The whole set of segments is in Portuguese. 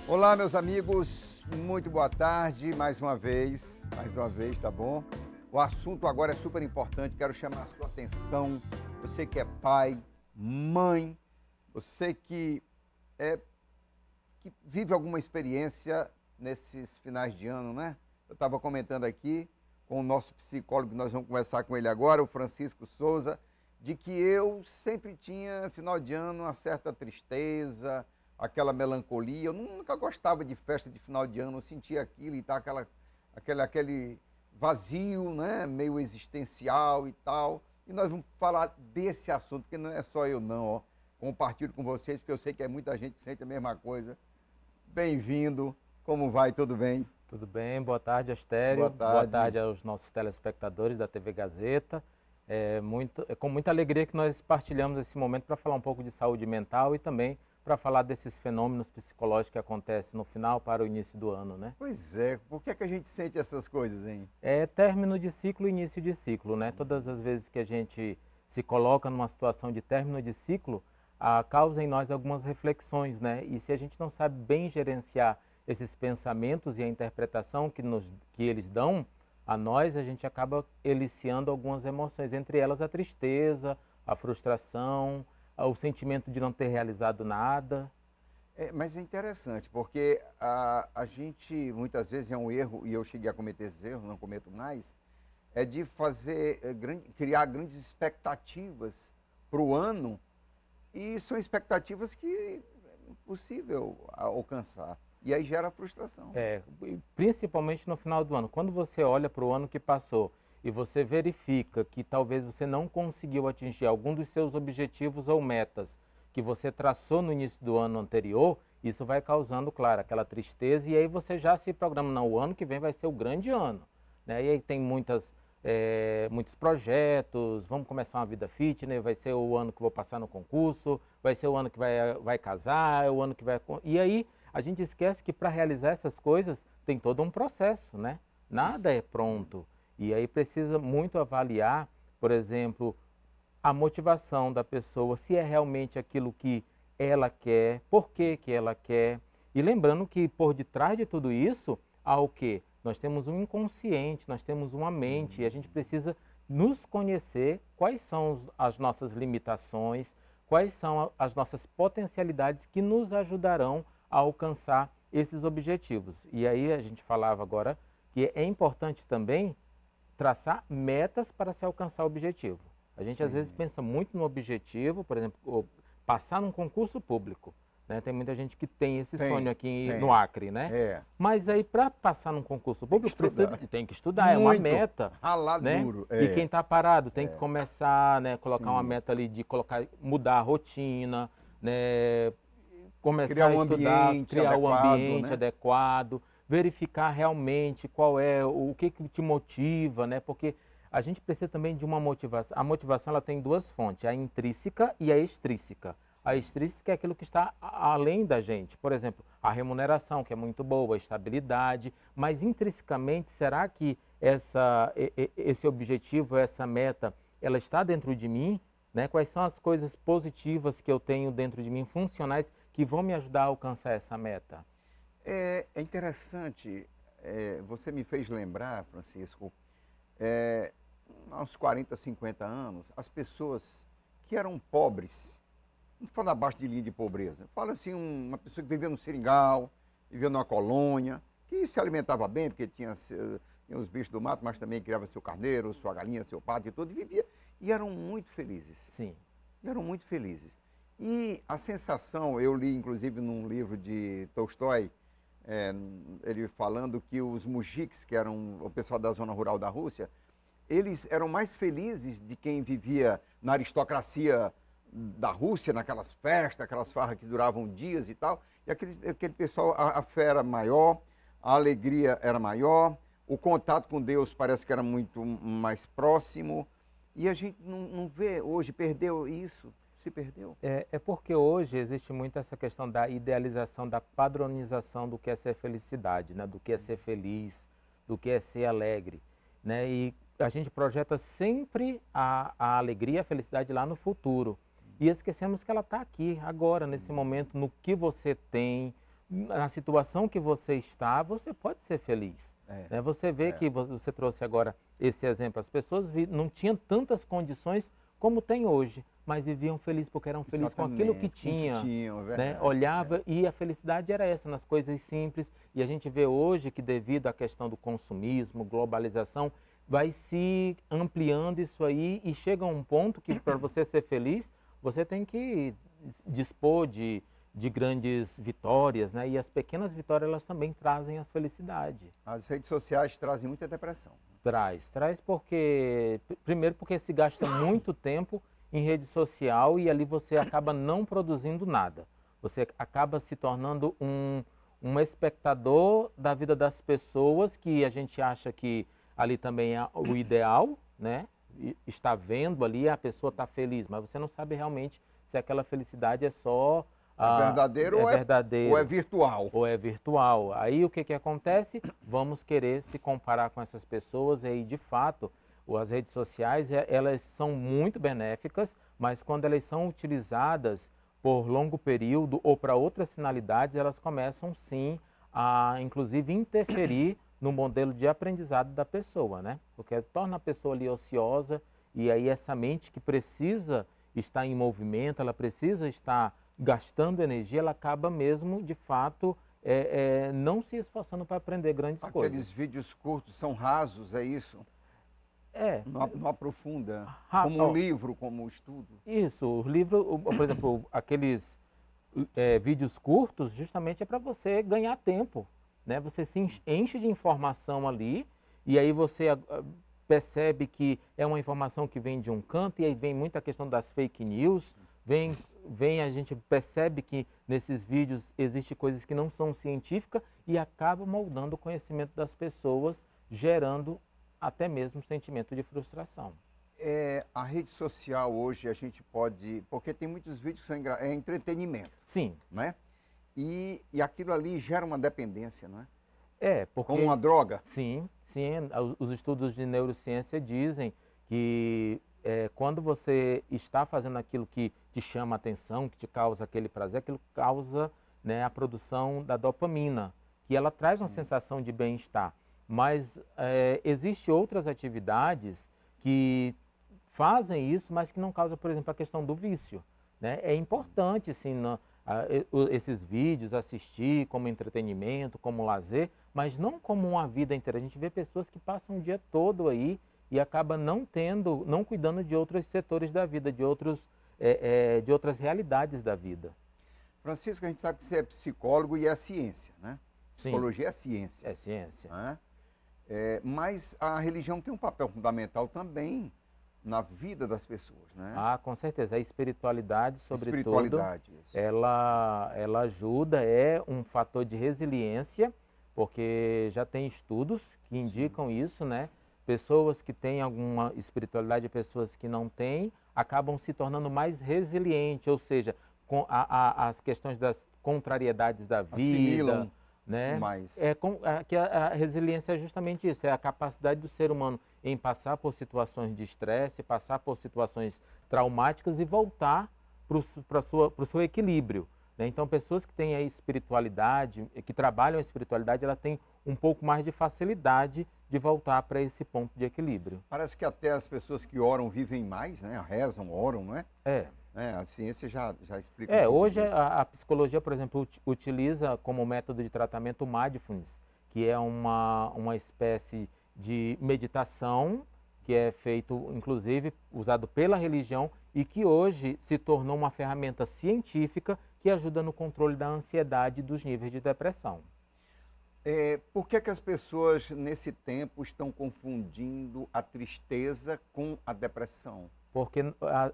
Olá, meus amigos, muito boa tarde, mais uma vez, tá bom? O assunto agora é super importante, quero chamar a sua atenção. Você que é pai, mãe, você que vive alguma experiência nesses finais de ano, né? Eu estava comentando aqui com o nosso psicólogo, nós vamos conversar com ele agora, o Francisco Souza, de que eu sempre tinha, final de ano, uma certa tristeza, aquela melancolia. Eu nunca gostava de festa de final de ano, eu sentia aquilo e tal, aquele vazio, né? Meio existencial e tal. E nós vamos falar desse assunto, porque não é só eu não, ó. Compartilho com vocês, porque eu sei que é muita gente que sente a mesma coisa. Bem-vindo, como vai? Tudo bem? Tudo bem, boa tarde, Astério. Boa tarde. Boa tarde aos nossos telespectadores da TV Gazeta. É com muita alegria que nós partilhamos esse momento para falar um pouco de saúde mental e também para falar desses fenômenos psicológicos que acontecem no final para o início do ano, né? Pois é, por que é que a gente sente essas coisas, hein? É término de ciclo e início de ciclo, né? Todas as vezes que a gente se coloca numa situação de término de ciclo, causa em nós algumas reflexões, né? E se a gente não sabe bem gerenciar esses pensamentos e a interpretação que eles dão a nós, a gente acaba eliciando algumas emoções, entre elas a tristeza, a frustração, o sentimento de não ter realizado nada. Mas é interessante, porque a gente, muitas vezes, é um erro, e eu cheguei a cometer esses erros, não cometo mais, é de fazer, criar grandes expectativas para o ano, e são expectativas que é impossível alcançar. E aí gera frustração. Principalmente no final do ano. Quando você olha para o ano que passou e você verifica que talvez você não conseguiu atingir algum dos seus objetivos ou metas que você traçou no início do ano anterior, isso vai causando, claro, aquela tristeza, e aí você já se programa, não, o ano que vem vai ser o grande ano, né? E aí tem muitos projetos, vamos começar uma vida fitness, vai ser o ano que vou passar no concurso, vai ser o ano que vai casar, é o ano que vai... E aí a gente esquece que para realizar essas coisas tem todo um processo, né? Nada é pronto. E aí precisa muito avaliar, por exemplo, a motivação da pessoa, se é realmente aquilo que ela quer, por que ela quer. E lembrando que por detrás de tudo isso, há o quê? Nós temos um inconsciente, nós temos uma mente, e a gente precisa nos conhecer quais são as nossas limitações, quais são as nossas potencialidades que nos ajudarão a alcançar esses objetivos. E aí a gente falava agora que é importante também traçar metas para se alcançar o objetivo. A gente às vezes pensa muito no objetivo, por exemplo, passar num concurso público, né? Tem muita gente que tem esse sonho aqui no Acre, né? Mas aí para passar num concurso público tem que estudar, é uma meta. Ralar né? duro. E quem está parado tem que começar, né? Colocar uma meta ali de mudar a rotina, né? Começar a estudar, criar um ambiente adequado, verificar realmente qual é, o que te motiva, né? Porque a gente precisa também de uma motivação. A motivação ela tem duas fontes, a intrínseca e a extrínseca. A extrínseca é aquilo que está além da gente. Por exemplo, a remuneração, que é muito boa, a estabilidade, mas intrinsecamente, será que esse objetivo, essa meta, ela está dentro de mim? Né? Quais são as coisas positivas que eu tenho dentro de mim, funcionais, que vão me ajudar a alcançar essa meta? É interessante, você me fez lembrar, Francisco, há uns 40, 50 anos, as pessoas que eram pobres, não falo abaixo de linha de pobreza, fala assim, uma pessoa que vivia no seringal, vivia numa colônia, que se alimentava bem, porque tinha os bichos do mato, mas também criava seu carneiro, sua galinha, seu pato e tudo, e vivia, e eram muito felizes. Sim. E eram muito felizes. E a sensação, eu li inclusive num livro de Tolstói, ele falando que os mujiks, que eram o pessoal da zona rural da Rússia, eles eram mais felizes de quem vivia na aristocracia da Rússia, naquelas festas, aquelas farras que duravam dias e tal. E aquele pessoal, a fé era maior, a alegria era maior, o contato com Deus parece que era muito mais próximo. E a gente não vê hoje, perdeu isso. Se perdeu? É porque hoje existe muito essa questão da idealização, da padronização do que é ser felicidade, né? Do que é ser feliz, do que é ser alegre, né? E a gente projeta sempre a alegria, a felicidade lá no futuro. E esquecemos que ela está aqui, agora, nesse momento, no que você tem, na situação que você está, você pode ser feliz. Né? Você vê que você trouxe agora esse exemplo, as pessoas não tinham tantas condições como tem hoje, mas viviam felizes porque eram felizes com aquilo que tinham, né? Olhava e a felicidade era essa, nas coisas simples. E a gente vê hoje que devido à questão do consumismo, globalização, vai se ampliando isso aí e chega a um ponto que para você ser feliz, você tem que dispor de grandes vitórias, né? E as pequenas vitórias, elas também trazem as felicidades. As redes sociais trazem muita depressão. Traz porque, primeiro porque se gasta muito tempo em rede social e ali você acaba não produzindo nada. Você acaba se tornando um espectador da vida das pessoas, que a gente acha que ali também é o ideal, né? E está vendo ali, a pessoa está feliz, mas você não sabe realmente se aquela felicidade é só... verdadeiro ou é virtual. Ou é virtual. Aí o que acontece? Vamos querer se comparar com essas pessoas e aí, de fato, as redes sociais, elas são muito benéficas, mas quando elas são utilizadas por longo período ou para outras finalidades, elas começam sim a, inclusive, interferir no modelo de aprendizado da pessoa, né? Porque torna a pessoa ali ociosa e aí essa mente que precisa estar em movimento, ela precisa estar gastando energia, ela acaba mesmo, de fato, não se esforçando para aprender grandes coisas. Aqueles vídeos curtos são rasos, é isso? Não aprofunda, como um livro, como um estudo. Isso, o livro, por exemplo, aqueles vídeos curtos, justamente é para você ganhar tempo, né? Você se enche de informação ali e aí você percebe que é uma informação que vem de um canto e aí vem muita questão das fake news, a gente percebe que nesses vídeos existem coisas que não são científicas e acaba moldando o conhecimento das pessoas, gerando até mesmo sentimento de frustração. A rede social hoje a gente pode... Porque tem muitos vídeos que são entretenimento. Sim. Né? E aquilo ali gera uma dependência, não é? Porque... Como uma droga? Sim. Os estudos de neurociência dizem que quando você está fazendo aquilo que te chama a atenção, que te causa aquele prazer, aquilo causa, né, a produção da dopamina, que ela traz uma sensação de bem-estar. Mas existem outras atividades que fazem isso, mas que não causam, por exemplo, a questão do vício. Né? É importante, sim, esses vídeos, assistir como entretenimento, como lazer, mas não como uma vida inteira. A gente vê pessoas que passam o dia todo aí e acaba não cuidando de outros setores da vida, de outras realidades da vida. Francisco, a gente sabe que você é psicólogo e é ciência, né? Sim. Psicologia é ciência. É ciência. Né? Mas a religião tem um papel fundamental também na vida das pessoas, né? Com certeza. A espiritualidade, sobretudo, ela ajuda, é um fator de resiliência, porque já tem estudos que indicam isso, né? Pessoas que têm alguma espiritualidade e pessoas que não têm, acabam se tornando mais resilientes, ou seja, com as questões das contrariedades da vida. Assimilam, né? Mais. Que a resiliência é justamente isso, é a capacidade do ser humano em passar por situações de estresse, passar por situações traumáticas e voltar para o seu equilíbrio. Né? Então, pessoas que têm a espiritualidade, que trabalham a espiritualidade, ela tem um pouco mais de facilidade de voltar para esse ponto de equilíbrio. Parece que até as pessoas que oram vivem mais, né? Rezam, oram, não é? A ciência já explica. Hoje a psicologia, por exemplo, utiliza como método de tratamento o mindfulness, que é uma espécie de meditação que é feito, inclusive, usado pela religião e que hoje se tornou uma ferramenta científica que ajuda no controle da ansiedade e dos níveis de depressão. Por que as pessoas, nesse tempo, estão confundindo a tristeza com a depressão? Porque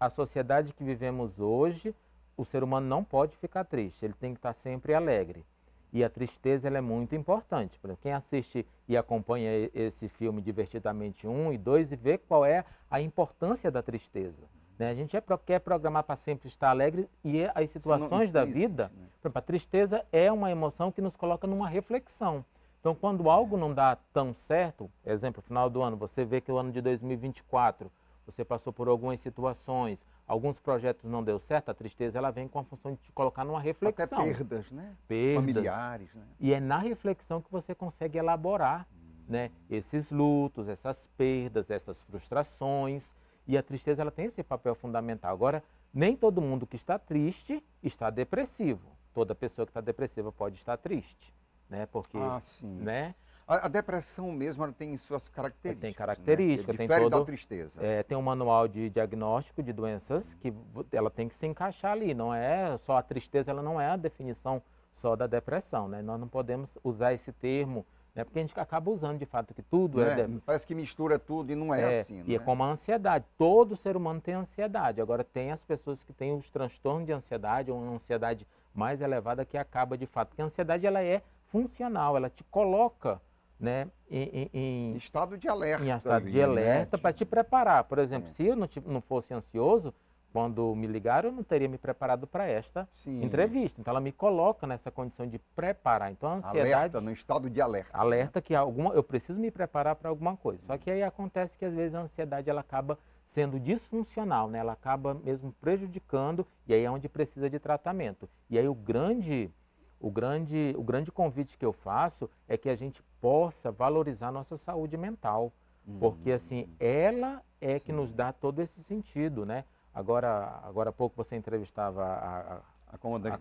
a sociedade que vivemos hoje, o ser humano não pode ficar triste, ele tem que estar sempre alegre. E a tristeza ela é muito importante. Por exemplo, quem assiste e acompanha esse filme Divertidamente 1 e 2 e vê qual é a importância da tristeza. Né? A gente quer programar para sempre estar alegre e as situações da vida, por exemplo, a tristeza é uma emoção que nos coloca numa reflexão. Então, quando algo não dá tão certo, exemplo, final do ano, você vê que o ano de 2024, você passou por algumas situações, alguns projetos não deu certo, a tristeza ela vem com a função de te colocar numa reflexão. Até perdas, né? Perdas. Familiares, né? E é na reflexão que você consegue elaborar, né, esses lutos, essas perdas, essas frustrações. E a tristeza ela tem esse papel fundamental. Agora, nem todo mundo que está triste está depressivo. Toda pessoa que está depressiva pode estar triste, né? Porque, sim. né? A depressão mesmo ela tem suas características. Tem características, né? tem da tristeza. Tem um manual de diagnóstico de doenças que ela tem que se encaixar ali. Não é só a tristeza, ela não é a definição só da depressão, né? Nós não podemos usar esse termo, né? Porque a gente acaba usando de fato que tudo Parece que mistura tudo e não é assim. E é como a ansiedade. Todo ser humano tem ansiedade. Agora tem as pessoas que têm os transtornos de ansiedade ou uma ansiedade mais elevada que acaba de fato. Porque a ansiedade ela é funcional, ela te coloca, né, em estado de alerta. Em estado de alerta, né? Para te preparar. Por exemplo, se eu não fosse ansioso, quando me ligaram, eu não teria me preparado para esta entrevista. Então, ela me coloca nessa condição de preparar. Então, a ansiedade... Alerta, no estado de alerta. Alerta que eu preciso me preparar para alguma coisa. Só que aí acontece que, às vezes, a ansiedade ela acaba sendo disfuncional, né? Ela acaba mesmo prejudicando, e aí é onde precisa de tratamento. E aí o grande convite que eu faço é que a gente possa valorizar nossa saúde mental, porque assim, ela é que nos dá todo esse sentido, né? Agora há pouco você entrevistava a comandante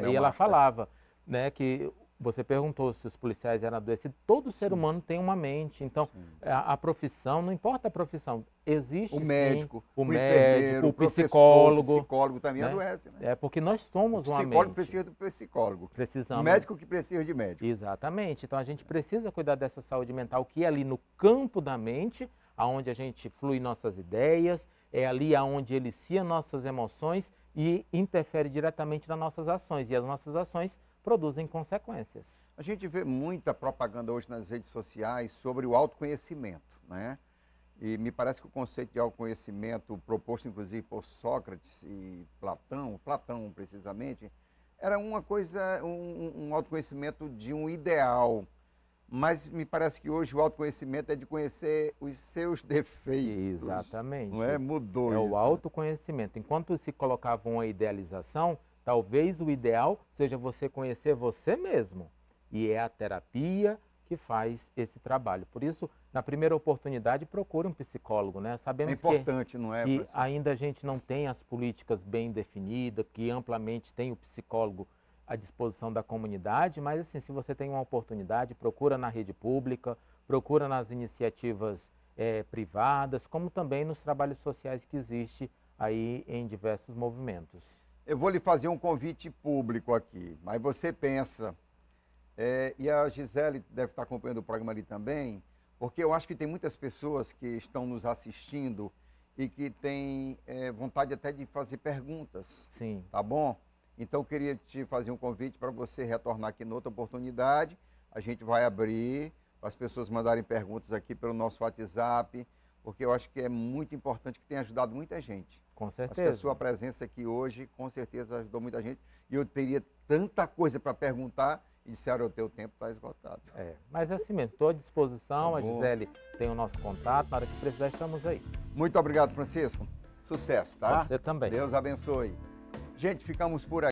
e ela falava, né, que você perguntou se os policiais eram adoecidos. Todo ser humano tem uma mente, então a profissão, não importa a profissão, existe o médico, o médico, o psicólogo. O psicólogo também adoece, né? É porque nós somos uma mente. O psicólogo precisa do psicólogo. Precisamos. O médico que precisa de médico. Exatamente. Então a gente precisa cuidar dessa saúde mental que é ali no campo da mente, aonde a gente flui nossas ideias, é ali aonde elicia nossas emoções e interfere diretamente nas nossas ações. E as nossas ações produzem consequências. A gente vê muita propaganda hoje nas redes sociais sobre o autoconhecimento, né? E me parece que o conceito de autoconhecimento, proposto inclusive por Sócrates e Platão precisamente, era uma coisa, um autoconhecimento de um ideal. Mas me parece que hoje o autoconhecimento é de conhecer os seus defeitos. Exatamente. Não é? Mudou isso. É o autoconhecimento. Enquanto se colocava uma idealização, talvez o ideal seja você conhecer você mesmo. E é a terapia que faz esse trabalho. Por isso, na primeira oportunidade, procure um psicólogo, né? Sabemos importante, não é? Que ainda a gente não tem as políticas bem definidas, que amplamente tem o psicólogo à disposição da comunidade, mas assim, se você tem uma oportunidade, procura na rede pública, procura nas iniciativas privadas, como também nos trabalhos sociais que existem aí em diversos movimentos. Eu vou lhe fazer um convite público aqui, mas você pensa, e a Gisele deve estar acompanhando o programa ali também, porque eu acho que tem muitas pessoas que estão nos assistindo e que têm vontade até de fazer perguntas. Sim. Tá bom? Então eu queria te fazer um convite para você retornar aqui noutra oportunidade. A gente vai abrir para as pessoas mandarem perguntas aqui pelo nosso WhatsApp, porque eu acho que é muito importante, que tem ajudado muita gente. Com certeza. Acho que a sua presença aqui hoje, com certeza, ajudou muita gente. E eu teria tanta coisa para perguntar e disseram, o teu tempo está esgotado. Mas assim mesmo, estou à disposição, a Gisele tem o nosso contato, na hora que precisar estamos aí. Muito obrigado, Francisco. Sucesso, tá? Você também. Deus abençoe. Gente, ficamos por aqui.